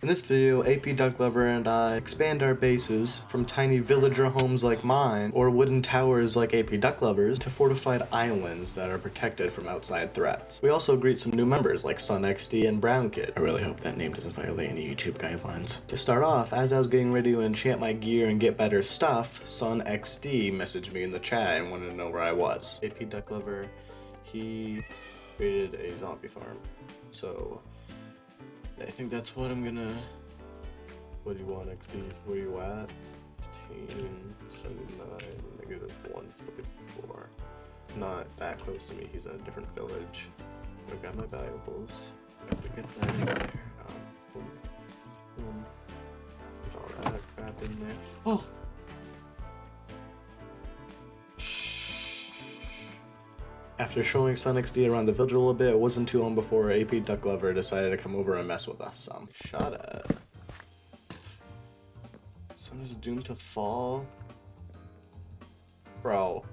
In this video, APDucklover and I expand our bases from tiny villager homes like mine, or wooden towers like APDucklovers, to fortified islands that are protected from outside threats. We also greet some new members like SunXD and BrownKid. I really hope that name doesn't violate any YouTube guidelines. To start off, as I was getting ready to enchant my gear and get better stuff, SunXD messaged me in the chat and wanted to know where I was. APDucklover, he created a zombie farm, so I think that's what I'm gonna... What do you want, XD? Where you at? 1679, negative 144. Not that close to me, he's in a different village. I got my valuables. I have to get that in there. Boom. Boom. Put all that crap in there. Oh! After showing SunXD around the village a little bit, it wasn't too long before APDucklover decided to come over and mess with us some. Shut up. Someone's doomed to fall? Bro.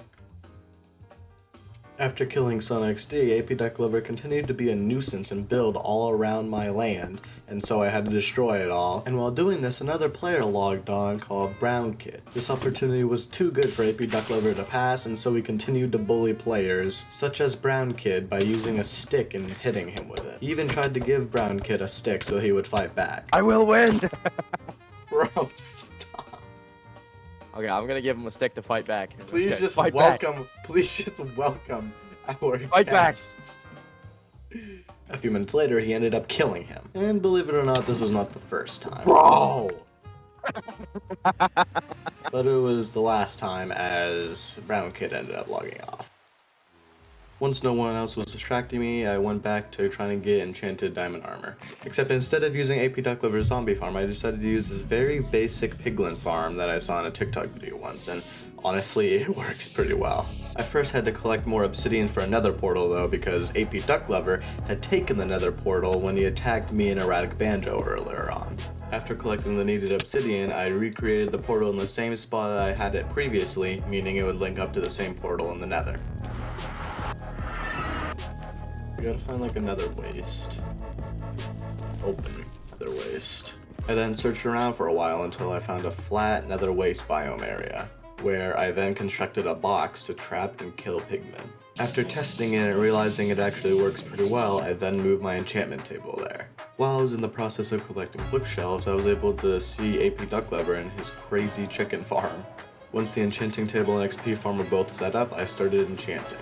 After killing SunXD, APDucklover continued to be a nuisance and build all around my land, and so I had to destroy it all. And while doing this, another player logged on called BrownKid. This opportunity was too good for APDucklover to pass, and so he continued to bully players, such as BrownKid, by using a stick and hitting him with it. He even tried to give BrownKid a stick so he would fight back. I will win! Bro, stop. Okay, I'm gonna give him a stick to fight back. Please okay, just please just welcome our fight guests. A few minutes later, he ended up killing him. And believe it or not, this was not the first time. Bro! But it was the last time, as BrownKid ended up logging off. Once no one else was distracting me, I went back to trying to get enchanted diamond armor. Except instead of using APDucklover's zombie farm, I decided to use this very basic piglin farm that I saw in a TikTok video once, and honestly, it works pretty well. I first had to collect more obsidian for another portal though, because APDucklover had taken the nether portal when he attacked me and Erratic Banjo earlier on. After collecting the needed obsidian, I recreated the portal in the same spot I had it previously, meaning it would link up to the same portal in the nether. We gotta find like another waste. Open nether waste. I then searched around for a while until I found a flat nether waste biome area, where I then constructed a box to trap and kill pigmen. After testing it and realizing it actually works pretty well, I then moved my enchantment table there. While I was in the process of collecting bookshelves, I was able to see APDucklover and his crazy chicken farm. Once the enchanting table and XP farm were both set up, I started enchanting.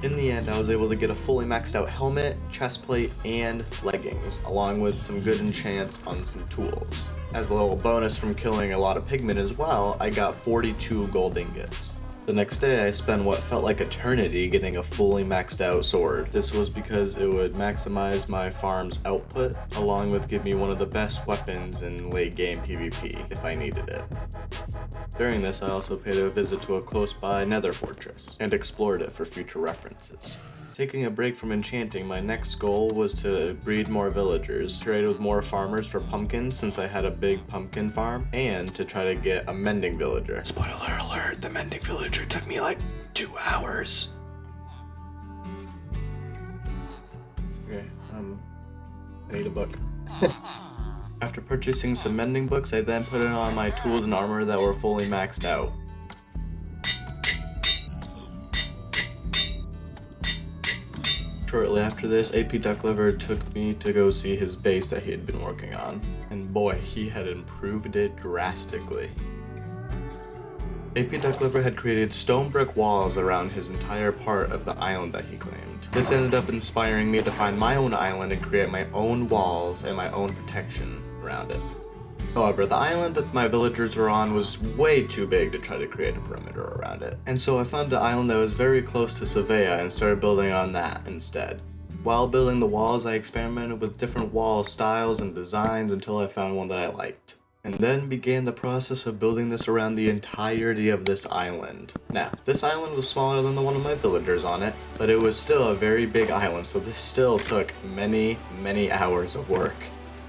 In the end, I was able to get a fully maxed out helmet, chestplate, and leggings, along with some good enchants on some tools. As a little bonus from killing a lot of pigmen as well, I got 42 gold ingots. The next day, I spent what felt like eternity getting a fully maxed out sword. This was because it would maximize my farm's output, along with give me one of the best weapons in late game PvP if I needed it. During this, I also paid a visit to a close by nether fortress, and explored it for future references. Taking a break from enchanting, my next goal was to breed more villagers, trade with more farmers for pumpkins since I had a big pumpkin farm, and to try to get a mending villager. Spoiler alert, the mending villager took me like 2 hours. Okay, I need a book. After purchasing some mending books, I then put it on my tools and armor that were fully maxed out. Shortly after this, APDucklover took me to go see his base that he had been working on, and boy, he had improved it drastically. APDucklover had created stone brick walls around his entire part of the island that he claimed. This ended up inspiring me to find my own island and create my own walls and my own protection around it. However, the island that my villagers were on was way too big to try to create a perimeter around it, and so I found an island that was very close to Surveya and started building on that instead. While building the walls, I experimented with different wall styles and designs until I found one that I liked, and then began the process of building this around the entirety of this island. Now, this island was smaller than the one of my villagers on it, but it was still a very big island, so this still took many hours of work.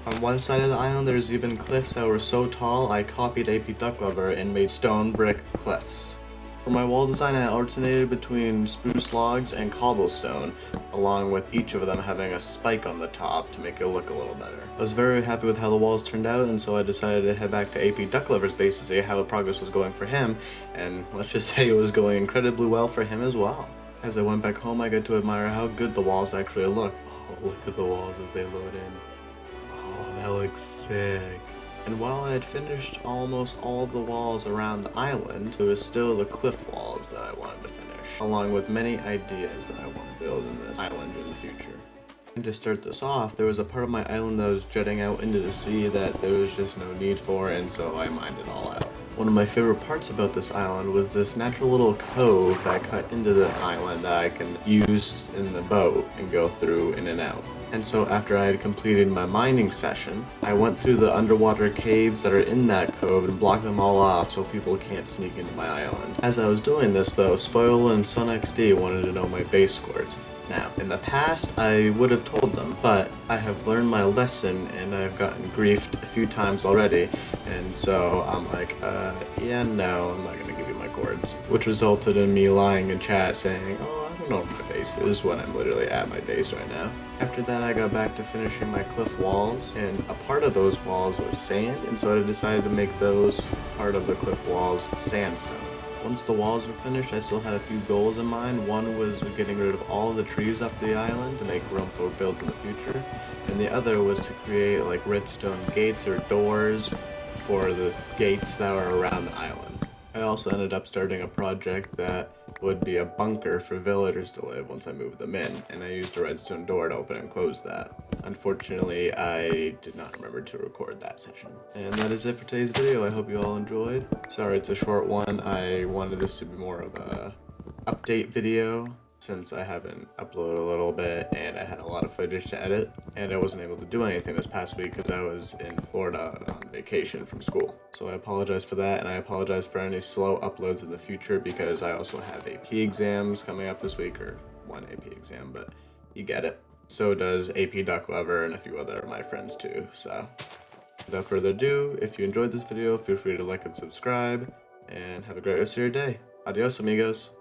On one side of the island, there's even cliffs that were so tall, I copied APDucklover and made stone brick cliffs. For my wall design, I alternated between spruce logs and cobblestone, along with each of them having a spike on the top to make it look a little better. I was very happy with how the walls turned out, and so I decided to head back to APDucklover's base to see how the progress was going for him, and let's just say it was going incredibly well for him as well. As I went back home, I got to admire how good the walls actually look. Oh, look at the walls as they load in. Oh, that looks sick. And while I had finished almost all of the walls around the island, there was still the cliff walls that I wanted to finish, along with many ideas that I want to build in this island in the future. And to start this off, there was a part of my island that was jutting out into the sea that there was just no need for, and so I mined it all out. One of my favorite parts about this island was this natural little cove that cut into the island that I can use in the boat and go through in and out. And so after I had completed my mining session, I went through the underwater caves that are in that cove and blocked them all off so people can't sneak into my island. As I was doing this though, Spoil and SunXD wanted to know my base scores. Now, in the past, I would have told them, but I have learned my lesson and I've gotten griefed a few times already, and so I'm like, yeah, no, I'm not gonna give you my chords. Which resulted in me lying in chat saying, oh, I don't know what my base is when I'm literally at my base right now. After that, I got back to finishing my cliff walls, and a part of those walls was sand, and so I decided to make those part of the cliff walls sandstone. Once the walls were finished, I still had a few goals in mind. One was getting rid of all the trees off the island to make room for builds in the future, and the other was to create like redstone gates or doors for the gates that were around the island. I also ended up starting a project that would be a bunker for villagers to live once I moved them in, and I used a redstone door to open and close that. Unfortunately, I did not remember to record that session. And that is it for today's video. I hope you all enjoyed. Sorry it's a short one. I wanted this to be more of a update video since I haven't uploaded a little bit and I had a lot of footage to edit, and I wasn't able to do anything this past week because I was in Florida on vacation from school. So I apologize for that, and I apologize for any slow uploads in the future because I also have AP exams coming up this week, or one AP exam, but you get it. So does APDucklover and a few other of my friends too, so without further ado, if you enjoyed this video, feel free to like and subscribe, and have a great rest of your day. Adios, amigos.